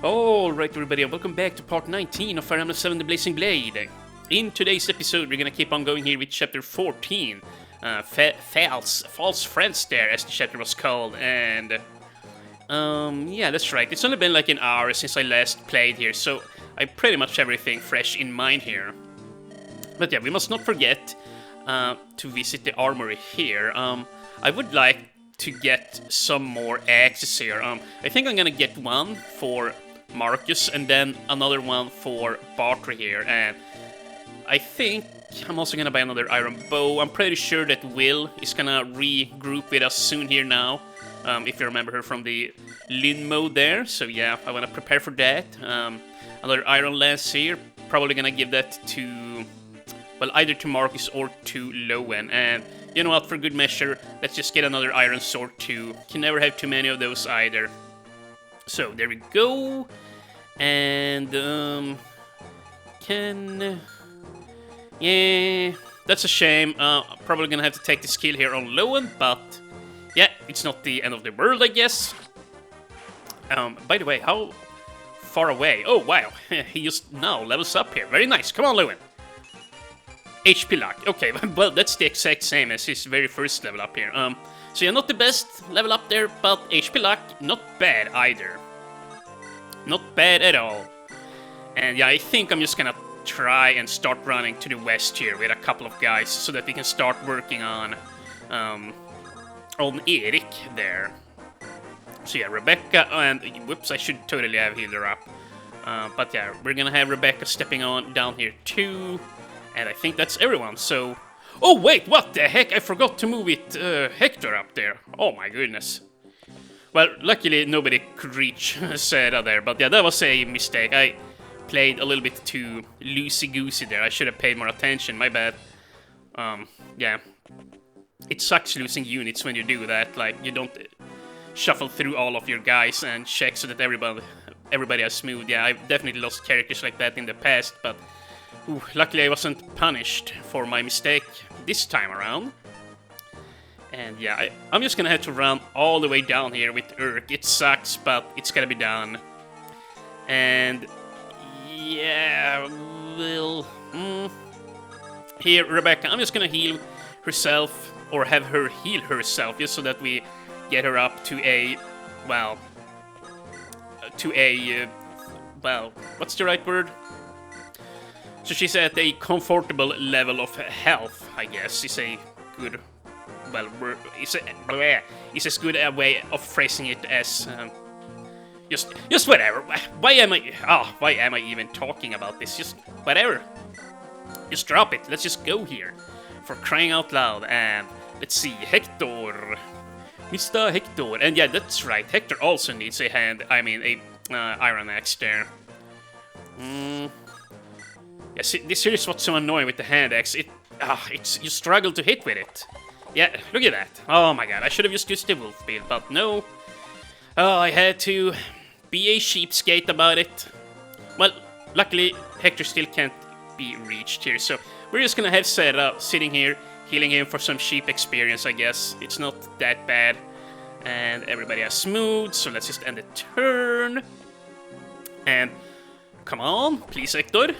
Alright everybody, and welcome back to part 19 of Fire Emblem 7 The Blazing Blade. In today's episode we're gonna keep on going here with chapter 14. False Friends there, as the chapter was called, and... yeah, that's right. It's only been like an hour since I last played here, so I pretty much have everything fresh in mind here. But yeah, we must not forget to visit the armory here. I would like to get some more axes here. I think I'm gonna get one for Marcus and then another one for Bartre here, and I think I'm also gonna buy another iron bow. I'm pretty sure that Will is gonna regroup with us soon here now, if you remember her from the Lin mode there, so yeah, I wanna prepare for that. Another iron lance here, probably gonna give that to, well, either to Marcus or to Lowen, and you know what, for good measure, let's just get another iron sword too. Can never have too many of those either. So, there we go. And, yeah, that's a shame. Probably gonna have to take the skill here on Lowen, but yeah, it's not the end of the world, I guess. By the way, how far away? Oh, wow, he just now levels up here. Very nice. Come on, Lowen. HP luck. Okay, well, that's the exact same as his very first level up here. So yeah, not the best level up there, but HP luck, not bad either. Not bad at all. And yeah, I think I'm just gonna try and start running to the west here with a couple of guys so that we can start working on Erik there. So yeah, Rebecca, and whoops, I should totally have healed her up. But yeah, we're gonna have Rebecca stepping on down here too. And I think that's everyone, so... Oh, wait, what the heck? I forgot to move it, Hector up there. Oh, my goodness. Well, luckily nobody could reach Sarah there, but yeah, that was a mistake. I played a little bit too loosey-goosey there. I should have paid more attention, my bad. Yeah. It sucks losing units when you do that. Like, you don't shuffle through all of your guys and check so that everybody has smooth. Yeah, I've definitely lost characters like that in the past, but... Ooh, luckily I wasn't punished for my mistake this time around. And yeah, I'm just gonna have to run all the way down here with Urk. It sucks, but it's gotta be done. And yeah, well... Here, Rebecca, I'm just gonna heal herself, or have her heal herself, just so that we get her up to a... well... well, what's the right word? So she's at a comfortable level of health, I guess. Is a good, well, it's as good a way of phrasing it as just whatever. Why am I even talking about this? Just whatever. Just drop it. Let's just go here, for crying out loud. And let's see, Hector, Mr. Hector, and yeah, that's right. Hector also needs a hand. I mean, a iron axe there. Yeah, see, this here is what's so annoying with the hand axe. You struggle to hit with it. Yeah, look at that. Oh my god, I should have just used the wolf build, but no. Oh, I had to be a cheapskate about it. Well, luckily, Hector still can't be reached here, so we're just gonna have Sarah sitting here, healing him for some sheep experience, I guess. It's not that bad. And everybody has smooth, so let's just end the turn. And, come on, please, Hector.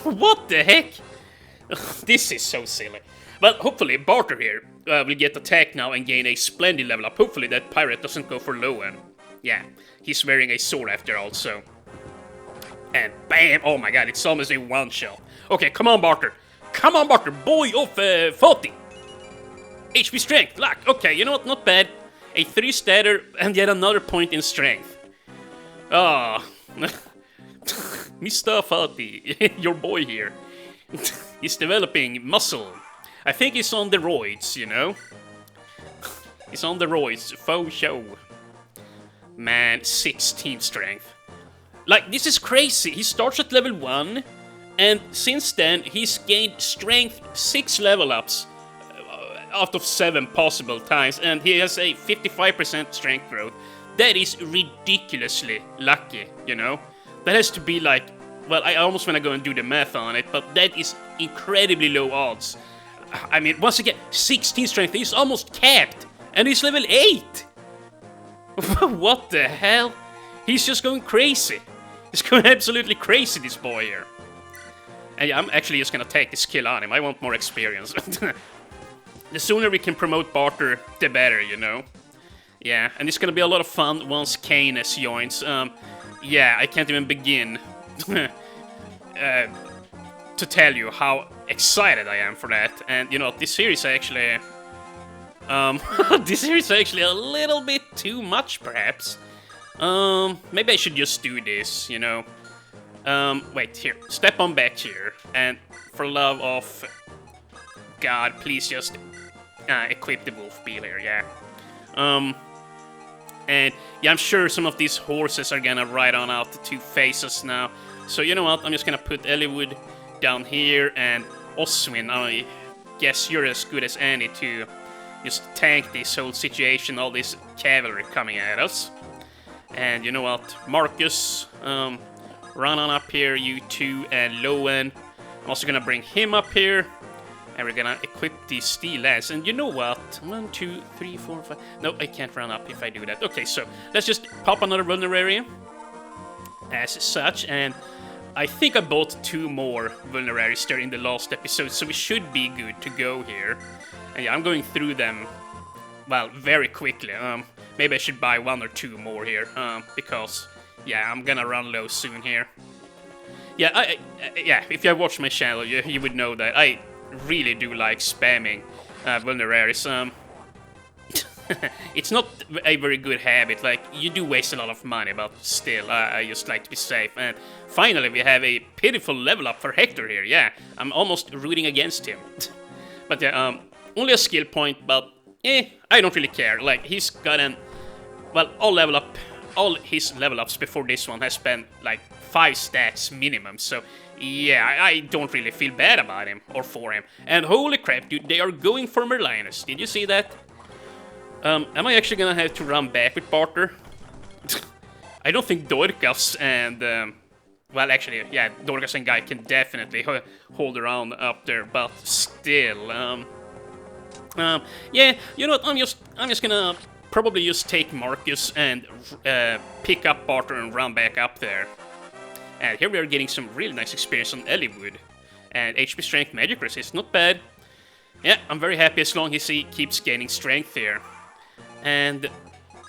What the heck? This is so silly. Well, hopefully Bartre here will get attacked now and gain a splendid level up. Hopefully that pirate doesn't go for Lowen. Yeah, he's wearing a sword after all, so... And bam! Oh my god, it's almost a one-shot. Okay, come on, Bartre. Come on, Bartre, boy of 40. HP strength, luck. Okay, you know what? Not bad. A 3-statter and yet another point in strength. Ah... Mr. Fati, your boy here, he's developing muscle. I think he's on the roids, you know? He's on the roids, faux show. Man, 16 strength. Like, this is crazy. He starts at level 1, and since then, he's gained strength 6 level ups out of 7 possible times, and he has a 55% strength growth. That is ridiculously lucky, you know? That has to be like, well, I almost want to go and do the math on it, but that is incredibly low odds. I mean, once again, 16 strength, he's almost capped, and he's level 8! What the hell? He's just going crazy. He's going absolutely crazy, this boy here. And yeah, I'm actually just gonna take this kill on him. I want more experience. The sooner we can promote Barter, the better, you know? Yeah, and it's gonna be a lot of fun once Canis joins. Yeah, I can't even begin to tell you how excited I am for that. And you know, this series actually... this series actually a little bit too much, perhaps. Maybe I should just do this, you know. Wait, here. Step on back here. And for love of God, please just equip the wolf beal here, yeah. And yeah, I'm sure some of these horses are gonna ride on out the 2 faces now. So you know what, I'm just gonna put Eliwood down here, and Oswin, I guess you're as good as any to just tank this whole situation, all this cavalry coming at us. And you know what, Marcus, run on up here, you two, and Lowen. I'm also gonna bring him up here. And we're gonna equip these steel lance. And you know what? 1, 2, 3, 4, 5... No, I can't run up if I do that. Okay, so let's just pop another vulnerary as such. And I think I bought 2 more vulneraries there in the last episode, so we should be good to go here. And yeah, I'm going through them, well, very quickly. Maybe I should buy 1 or 2 more here, because, yeah, I'm gonna run low soon here. Yeah, yeah, if you have watched my channel, you would know that I really do like spamming vulneraries. It's not a very good habit, like, you do waste a lot of money, but still, I just like to be safe. And finally, we have a pitiful level up for Hector here, yeah. I'm almost rooting against him. But yeah, only a skill point, but I don't really care. Like, he's got an... Well, all his level ups before this one has been, like, 5 stats minimum, so... Yeah, I don't really feel bad about him, or for him. And holy crap, dude, they are going for Merlinus. Did you see that? Am I actually gonna have to run back with Barter? I don't think Dorcas and... well, actually, yeah, Dorcas and Guy can definitely hold around up there, but still... yeah, you know what, I'm just gonna probably just take Marcus and pick up Barter and run back up there. And here we are getting some really nice experience on Eliwood. And HP Strength Magic Resist, not bad. Yeah, I'm very happy as long as he keeps gaining strength here. And...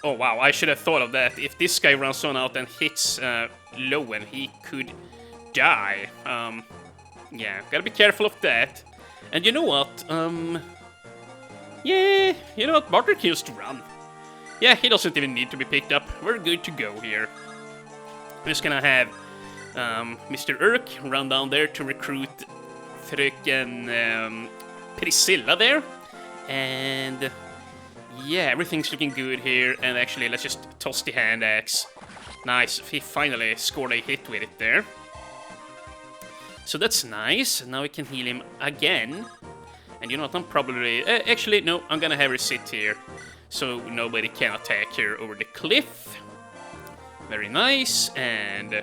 oh wow, I should have thought of that. If this guy runs on out and hits Lowen, he could die. Yeah, gotta be careful of that. And you know what? Yeah, you know what? Barter can just run. Yeah, he doesn't even need to be picked up. We're good to go here. I'm just gonna have... Mr. Urk run down there to recruit fröken Priscilla there. And yeah, everything's looking good here. And actually, let's just toss the hand axe. Nice, he finally scored a hit with it there. So that's nice. Now we can heal him again. And you know what, I'm probably... actually, no, I'm gonna have her sit here, so nobody can attack her over the cliff. Very nice, and...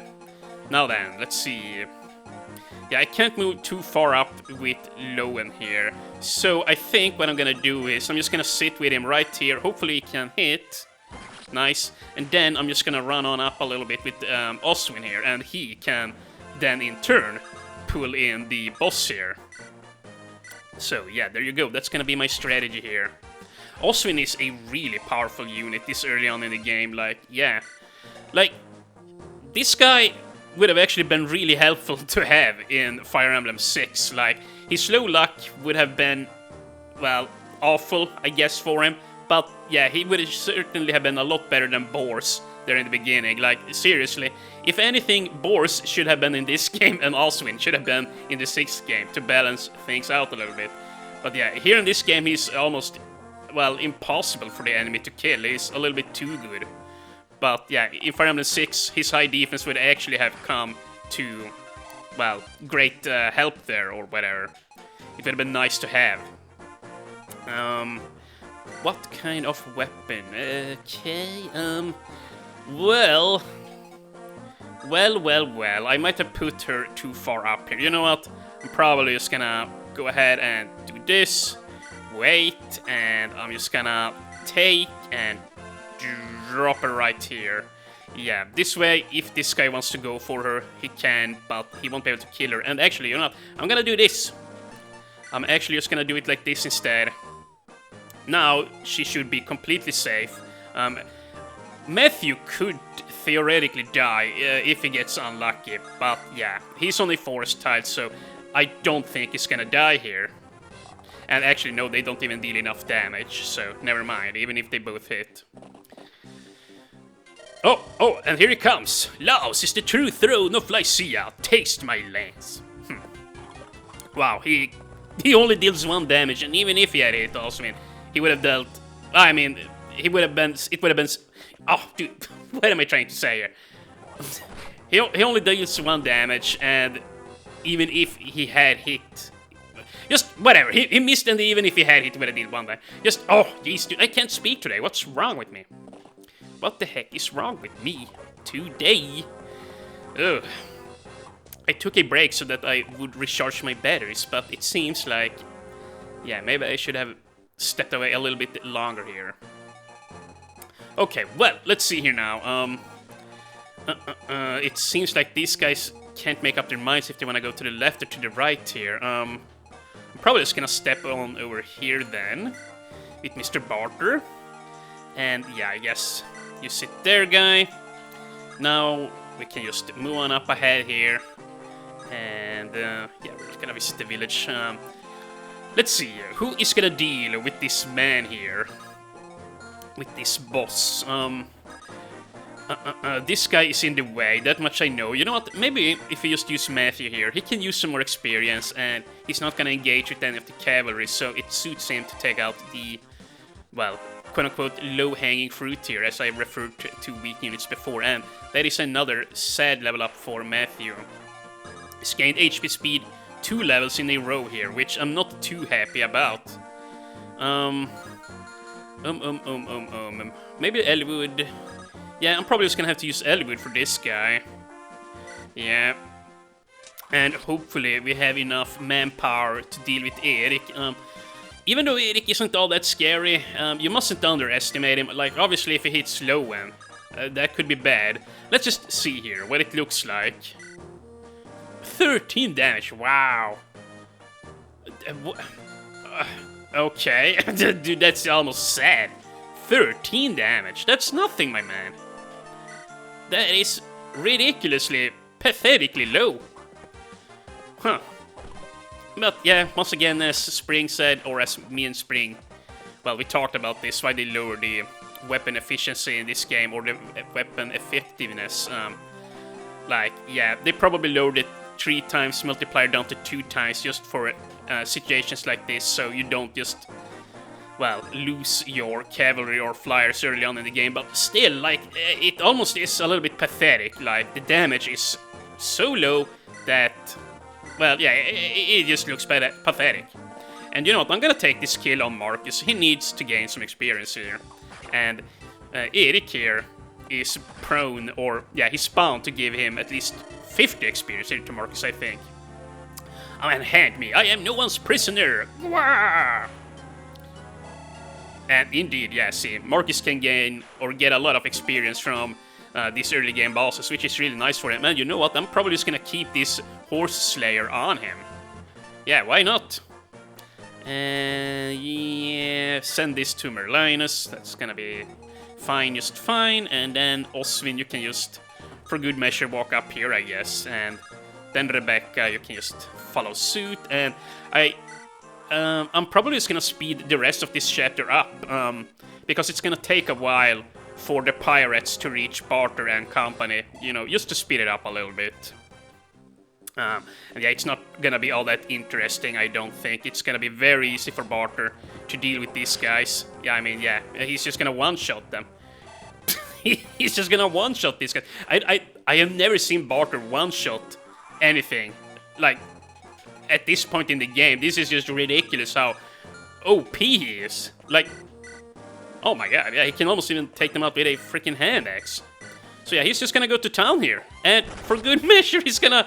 now then, let's see. Yeah, I can't move too far up with Lowen here. So I think what I'm gonna do is I'm just gonna sit with him right here. Hopefully he can hit. Nice. And then I'm just gonna run on up a little bit with Oswin here. And he can then in turn pull in the boss here. So yeah, there you go. That's gonna be my strategy here. Oswin is a really powerful unit this early on in the game. Like, yeah. Like, this guy... would have actually been really helpful to have in Fire Emblem 6. Like, his slow luck would have been, well, awful, I guess, for him. But, yeah, he would certainly have been a lot better than Bors there in the beginning. Like, seriously, if anything, Bors should have been in this game and Oswin should have been in the 6th game to balance things out a little bit. But, yeah, here in this game, he's almost, well, impossible for the enemy to kill. He's a little bit too good. But yeah, in Fire Emblem 6, his high defense would actually have come to, well, great help there, or whatever. It would have been nice to have. What kind of weapon? Okay, well, I might have put her too far up here. You know what? I'm probably just gonna go ahead and do this, wait, and I'm just gonna take and... drop her right here. Yeah, this way, if this guy wants to go for her, he can, but he won't be able to kill her. And actually, you know what? I'm gonna do this. I'm actually just gonna do it like this instead. Now, she should be completely safe. Matthew could theoretically die if he gets unlucky, but yeah, he's only forest tiled, so I don't think he's gonna die here. And actually, no, they don't even deal enough damage, so never mind, even if they both hit. Oh, and here he comes. Laos is the true throne of Lycia. Taste my lance. Wow, he only deals 1 damage, and even if he had hit also, I mean, he would have dealt... I mean, he would have been... It would have been... Oh, dude, what am I trying to say here? He only deals 1 damage, and even if he had hit... Just, whatever, he missed, and even if he had hit, he would have dealt 1 damage. Just, oh, jeez, dude, I can't speak today. What's wrong with me? What the heck is wrong with me today? Ugh. I took a break so that I would recharge my batteries, but it seems like... Yeah, maybe I should have stepped away a little bit longer here. Okay, well, let's see here now. It seems like these guys can't make up their minds if they want to go to the left or to the right here. I'm probably just gonna step on over here then, with Mr. Barter. And yeah, I guess you sit there, guy. Now we can just move on up ahead here. And yeah, we're just gonna visit the village. Let's see, who is gonna deal with this man here? With this boss. This guy is in the way, that much I know. You know what, maybe if we just use Matthew here, he can use some more experience, and he's not gonna engage with any of the cavalry, so it suits him to take out the, well, quote-unquote low-hanging fruit here, as I referred to weak units before, and that is another sad level up for Matthew. He's gained HP speed 2 levels in a row here, which I'm not too happy about. Maybe Eliwood. Yeah, I'm probably just gonna have to use Eliwood for this guy. Yeah. And hopefully we have enough manpower to deal with Erik. Even though Erik isn't all that scary, you mustn't underestimate him. Like, obviously if he hits low end, that could be bad. Let's just see here what it looks like. 13 damage, wow. Okay, dude, that's almost sad. 13 damage, that's nothing, my man. That is ridiculously, pathetically low. Huh. But yeah, once again, as Spring said, or as me and Spring, well, we talked about this, why they lowered the weapon efficiency in this game, or the weapon effectiveness. Like, yeah, they probably lowered it 3 times, multiplier down to 2 times, just for situations like this, so you don't just, well, lose your cavalry or flyers early on in the game. But still, like, it almost is a little bit pathetic. Like, the damage is so low that, well, yeah, it just looks pathetic. And you know what, I'm gonna take this kill on Marcus. He needs to gain some experience here. And Erik here is prone, or yeah, he's bound to give him at least 50 experience here to Marcus, I think. Unhand me, I am no one's prisoner! Wah! And indeed, yeah, see, Marcus can gain or get a lot of experience from these early game bosses, which is really nice for him. And you know what, I'm probably just gonna keep this Horse Slayer on him. Yeah, why not? Yeah, send this to Merlinus, that's gonna be fine, just fine. And then Oswin, you can just, for good measure, walk up here, I guess. And then Rebecca, you can just follow suit. And I'm probably just gonna speed the rest of this chapter up, because it's gonna take a while for the pirates to reach Barter and company, you know, just to speed it up a little bit. And yeah, it's not gonna be all that interesting, I don't think. It's gonna be very easy for Barter to deal with these guys. Yeah, I mean, yeah, he's just gonna one-shot them. He's just gonna one-shot these guys. I have never seen Barter one-shot anything. Like, at this point in the game, this is just ridiculous how OP he is. Like, oh my god, yeah, he can almost even take them out with a freaking hand axe. So yeah, he's just gonna go to town here. And for good measure, he's gonna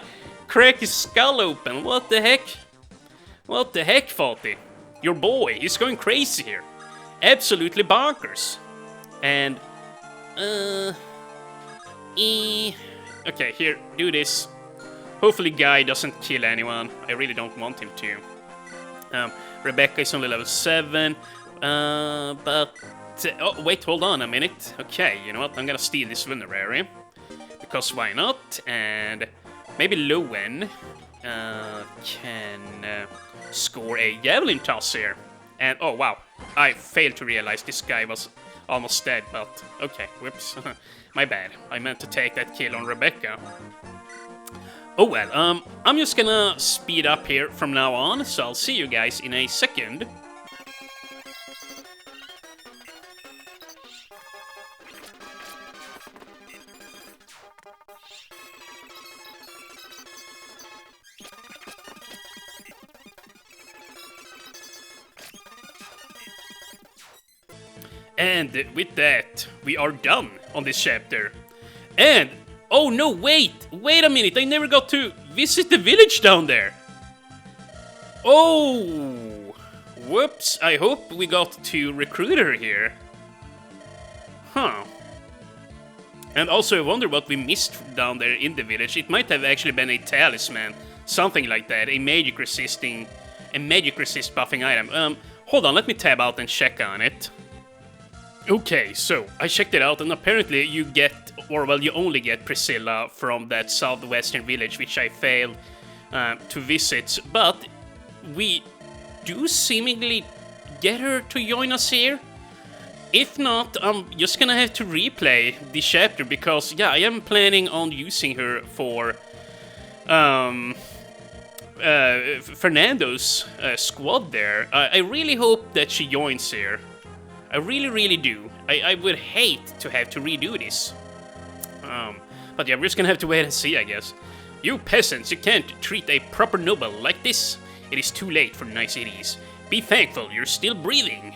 crack his skull open. What the heck? What the heck, Faulty? Your boy, he's going crazy here. Absolutely bonkers. And, Okay, here, do this. Hopefully Guy doesn't kill anyone. I really don't want him to. Rebecca is only level 7. But... oh, wait, hold on a minute. Okay, you know what? I'm gonna steal this vulnerary. Because why not? And maybe Lowen can score a javelin toss here. And, oh wow, I failed to realize this guy was almost dead, but okay, whoops. My bad. I meant to take that kill on Rebecca. Oh well, I'm just gonna speed up here from now on, so I'll see you guys in a second. And with that, we are done on this chapter. And, oh no, wait a minute, I never got to visit the village down there. Oh, whoops, I hope we got to recruit her here. Huh. And also I wonder what we missed down there in the village. It might have actually been a talisman, something like that, a magic resist buffing item. Hold on, let me tab out and check on it. Okay, so I checked it out, and apparently you get, or well, you only get Priscilla from that southwestern village, which I failed to visit, but we do seemingly get her to join us here. If not, I'm just gonna have to replay the chapter, because, yeah, I am planning on using her for Fernando's squad there. I really hope that she joins here. I really do. I would hate to have to redo this. But yeah, we're just gonna have to wait and see, I guess. You peasants, you can't treat a proper noble like this. It is too late for niceties. Be thankful you're still breathing.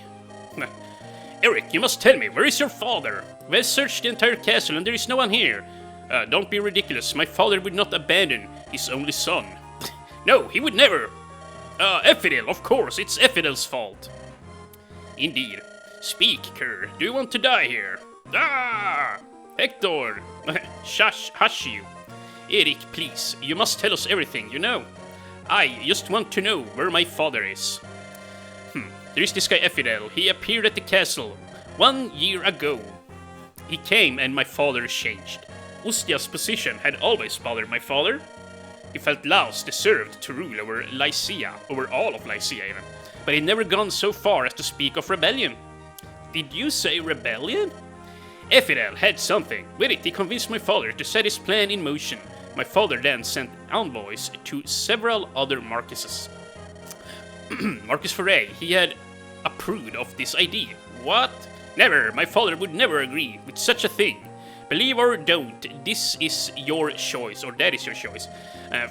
Eric, you must tell me, where is your father? We have searched the entire castle and there is no one here. Don't be ridiculous. My father would not abandon his only son. No, he would never. Ephidel, of course, it's Efidel's fault. Indeed. Speak, Kerr. Do you want to die here? Ah! Hector! Hush you. Eric, please. You must tell us everything, you know. I just want to know where my father is. There is this guy Ephidel. He appeared at the castle 1 year ago. He came and my father changed. Ustia's position had always bothered my father. He felt Laos deserved to rule over Lycia, over all of Lycia even. But he'd never gone so far as to speak of rebellion. Did you say rebellion? Ephidel had something. With it, he convinced my father to set his plan in motion. My father then sent envoys to several other marquises. Marcus Foray, he had approved of this idea. What? Never! My father would never agree with such a thing. Believe or don't, this is your choice, or that is your choice.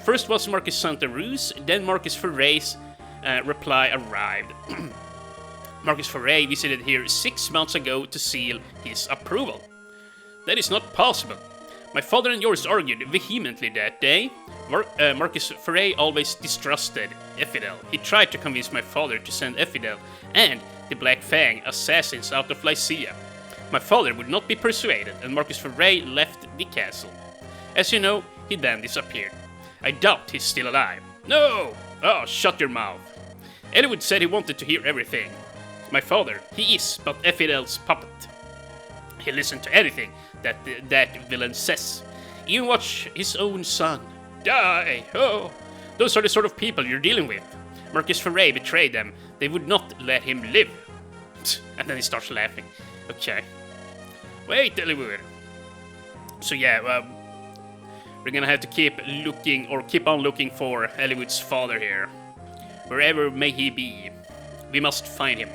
First was Marcus Santa Ruz, then Marcus Foray's reply arrived. Marcus Foray visited here 6 months ago to seal his approval. That is not possible. My father and yours argued vehemently that day. Marcus Foray always distrusted Ephidel. He tried to convince my father to send Ephidel and the Black Fang assassins out of Lycia. My father would not be persuaded, and Marcus Foray left the castle. As you know, he then disappeared. I doubt he's still alive. No! Oh, shut your mouth. Eliwood said he wanted to hear everything. My father, he is but Ephidel's puppet. He listened to anything that villain says. Even watch his own son die. Oh, those are the sort of people you're dealing with. Marcus Foray betrayed them. They would not let him live. And then he starts laughing. Okay. Wait, Eliwood. So yeah, we're gonna have to keep on looking for Eliwood's father here. Wherever may he be, we must find him.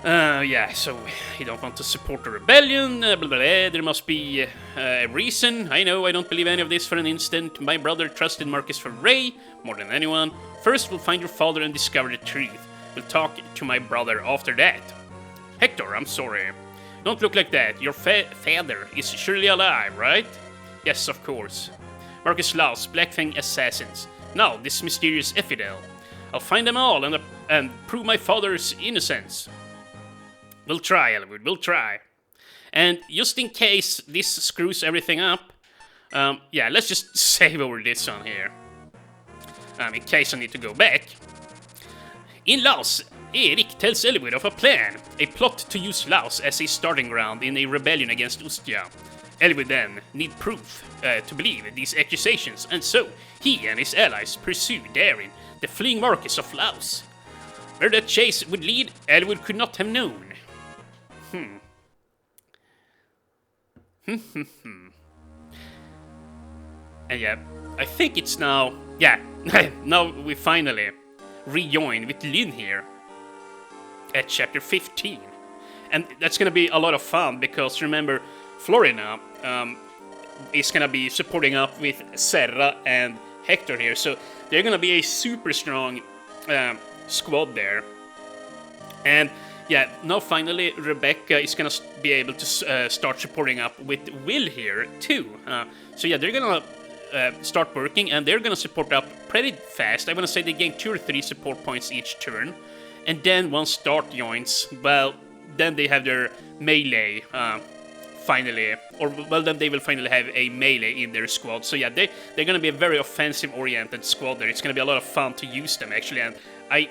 Yeah, so you don't want to support the rebellion, blah, blah, blah. There must be a reason. I know, I don't believe any of this for an instant. My brother trusted Marcus Foray more than anyone. First, we'll find your father and discover the truth. We'll talk to my brother after that. Hector, I'm sorry. Don't look like that. Your father is surely alive, right? Yes, of course. Marcus Laos, Blackfang assassins. Now, this mysterious Ephidel. I'll find them all and prove my father's innocence. We'll try, Eliwood, we'll try. And just in case this screws everything up, yeah, let's just save over this one here. In case I need to go back. In Laos, Erik tells Eliwood of a plan, a plot to use Laos as a starting ground in a rebellion against Ustya. Eliwood then need proof to believe these accusations, and so he and his allies pursue daring the fleeing Marquis of Laos. Where that chase would lead, Eliwood could not have known. And yeah, I think it's now... Yeah, now we finally rejoin with Lynn here at chapter 15. And that's gonna be a lot of fun, because remember, Florina is gonna be supporting up with Serra and Hector here, so they're gonna be a super strong squad there. And yeah, now finally Rebecca is gonna be able to start supporting up with Will here too. So yeah, they're gonna start working, and they're gonna support up pretty fast. I wanna say they gain 2 or 3 support points each turn, and then once Start joins, well, then they have their melee finally, or well, then they will finally have a melee in their squad. So yeah, they're gonna be a very offensive-oriented squad there. It's gonna be a lot of fun to use them actually, and I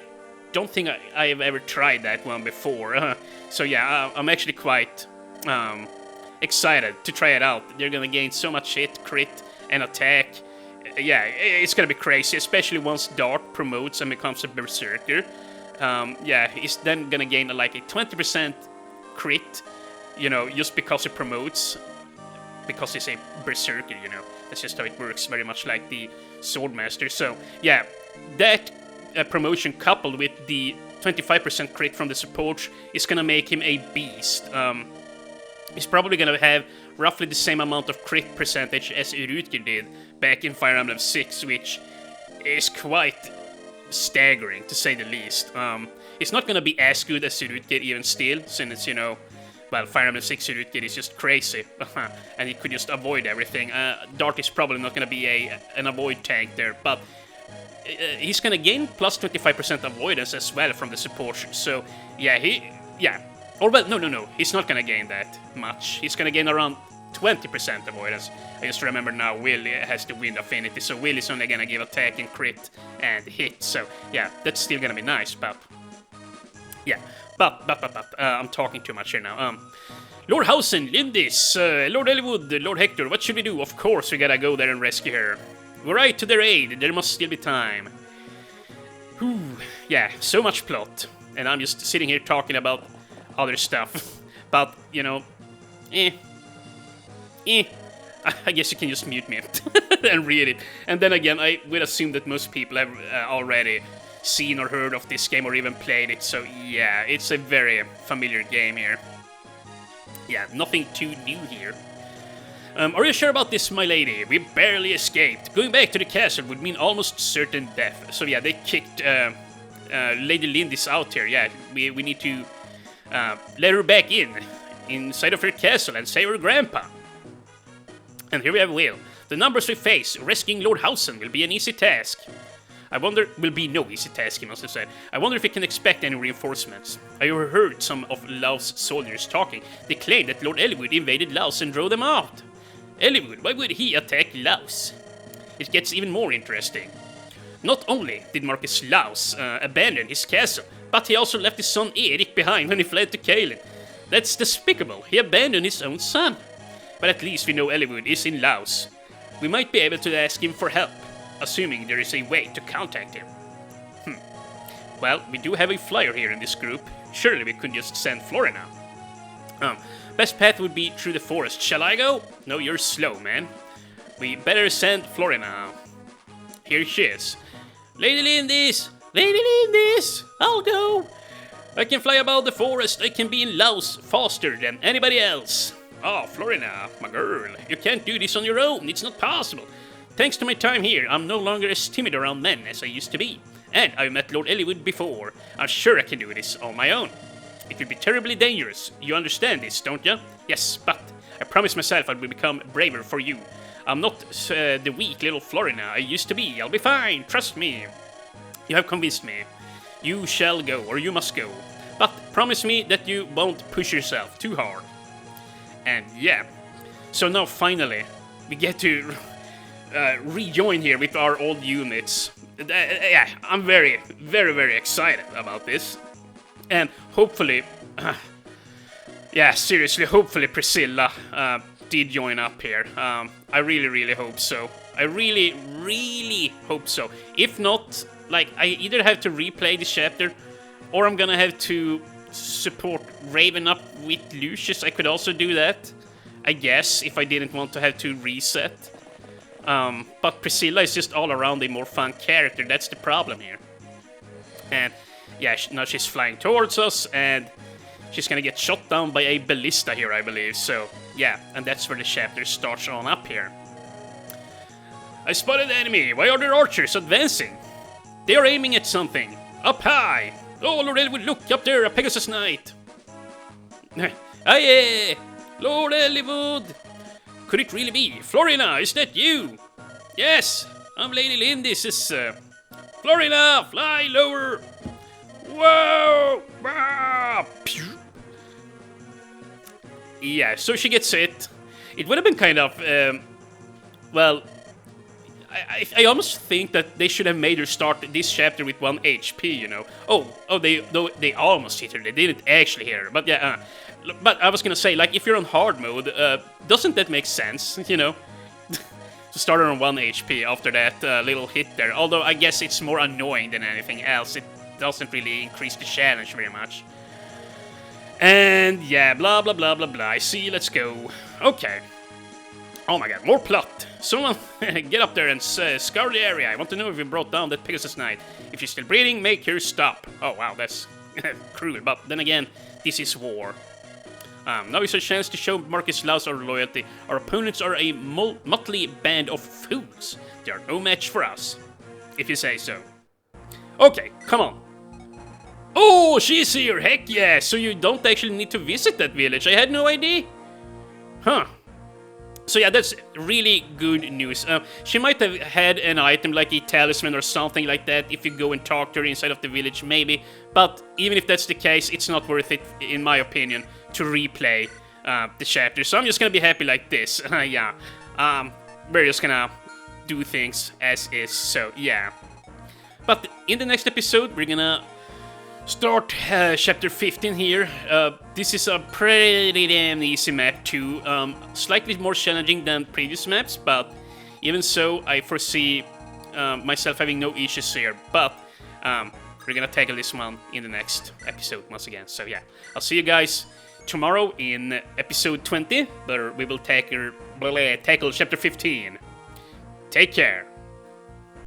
don't think I have ever tried that one before. So yeah, I'm actually quite excited to try it out. They're gonna gain so much hit, crit, and attack. Yeah, it's gonna be crazy, especially once Dart promotes and becomes a berserker. Yeah, he's then gonna gain like a 20% crit, you know, just because he promotes, because he's a berserker, you know. That's just how it works, very much like the Swordmaster. So yeah, that promotion coupled with the 25% crit from the support is gonna make him a beast. He's probably gonna have roughly the same amount of crit percentage as Urutger did back in Fire Emblem 6, which is quite staggering, to say the least. It's not gonna be as good as Urutger even still, since, you know, well, Fire Emblem 6 Urutger is just crazy, and he could just avoid everything. Dart is probably not gonna be an avoid tank there, but he's gonna gain plus 25% avoidance as well from the support, so yeah, or well, no, he's not gonna gain that much. He's gonna gain around 20% avoidance. I just remember now Will has the wind affinity, so Will is only gonna give attack and crit and hit, so yeah, that's still gonna be nice, but yeah, but I'm talking too much here now. Lord Hausen, Lindis, Lord Eliwood, Lord Hector, what should we do? Of course we gotta go there and rescue her. We're right to their aid, there must still be time. Whew, yeah, so much plot, and I'm just sitting here talking about other stuff, but, you know, I guess you can just mute me and read it. And then again, I would assume that most people have already seen or heard of this game or even played it, so yeah, it's a very familiar game here. Yeah, nothing too new here. Are you sure about this, my lady? We barely escaped. Going back to the castle would mean almost certain death. So yeah, they kicked Lady Lindis out here. Yeah, we need to let her back inside of her castle and save her grandpa. And here we have Will. The numbers we face, rescuing Lord Hausen will be an easy task. Will be no easy task, he must have said. I wonder if we can expect any reinforcements. I heard some of Laos' soldiers talking. They claim that Lord Eliwood invaded Laos and drove them out. Eliwood, why would he attack Laos? It gets even more interesting. Not only did Marcus Laos abandon his castle, but he also left his son Erik behind when he fled to Kaelin. That's despicable. He abandoned his own son. But at least we know Eliwood is in Laos. We might be able to ask him for help, assuming there is a way to contact him. Well, we do have a flyer here in this group. Surely we could just send Florina. Best path would be through the forest. Shall I go? No, you're slow, man. We better send Florina. Here she is. Lady Lindis! Lady Lindis! I'll go! I can fly above the forest. I can be in Laos faster than anybody else. Oh, Florina, my girl. You can't do this on your own. It's not possible. Thanks to my time here, I'm no longer as timid around men as I used to be. And I've met Lord Eliwood before. I'm sure I can do this on my own. It would be terribly dangerous. You understand this, don't you? Yes, but I promised myself I will become braver for you. I'm not the weak little Florina I used to be. I'll be fine, trust me. You have convinced me. You shall go, or you must go. But promise me that you won't push yourself too hard. And yeah, so now finally we get to rejoin here with our old units. Yeah, I'm very, very, very excited about this. And hopefully, yeah, seriously, hopefully Priscilla did join up here. I really, really hope so. I really, really hope so. If not, like, I either have to replay this chapter, or I'm gonna have to support Raven up with Lucius. I could also do that, I guess, if I didn't want to have to reset. But Priscilla is just all around a more fun character. That's the problem here. And yeah, now she's flying towards us, and she's gonna get shot down by a ballista here, I believe. So yeah, and that's where the chapter starts on up here. I spotted the enemy. Why are their archers advancing? They are aiming at something. Up high. Oh, Lord Eliwood, look up there, a Pegasus Knight. Aye, Lord Eliwood. Could it really be? Florina, is that you? Yes, I'm Lady Lindis. Florina, fly lower. Whoa! Ah, yeah, so she gets hit. It would have been kind of, well, I almost think that they should have made her start this chapter with 1 HP, you know. They almost hit her. They didn't actually hit her, but yeah. But I was gonna say, like, if you're on hard mode, doesn't that make sense, you know? To start her on 1 HP after that little hit there. Although I guess it's more annoying than anything else. It doesn't really increase the challenge very much. And yeah, blah blah blah blah blah. I see, let's go. Okay. Oh my god, more plot. Someone get up there and scour the area. I want to know if you brought down that Pegasus Knight. If she's still breathing, make her stop. Oh wow, that's cruel. But then again, this is war. Now is a chance to show Marcus Laus our loyalty. Our opponents are a motley band of fools. They are no match for us, if you say so. Okay, come on. Oh, she's here, heck yeah! So you don't actually need to visit that village. I had no idea. Huh. So yeah, that's really good news. She might have had an item like a talisman or something like that if you go and talk to her inside of the village, maybe. But even if that's the case, it's not worth it, in my opinion, to replay the chapter. So I'm just gonna be happy like this. Yeah. We're just gonna do things as is, so yeah. But in the next episode, we're gonna start chapter 15 here. This is a pretty damn easy map too. Slightly more challenging than previous maps, but even so, I foresee myself having no issues here. But we're gonna tackle this one in the next episode once again. So yeah, I'll see you guys tomorrow in episode 20, where we will tackle chapter 15. Take care.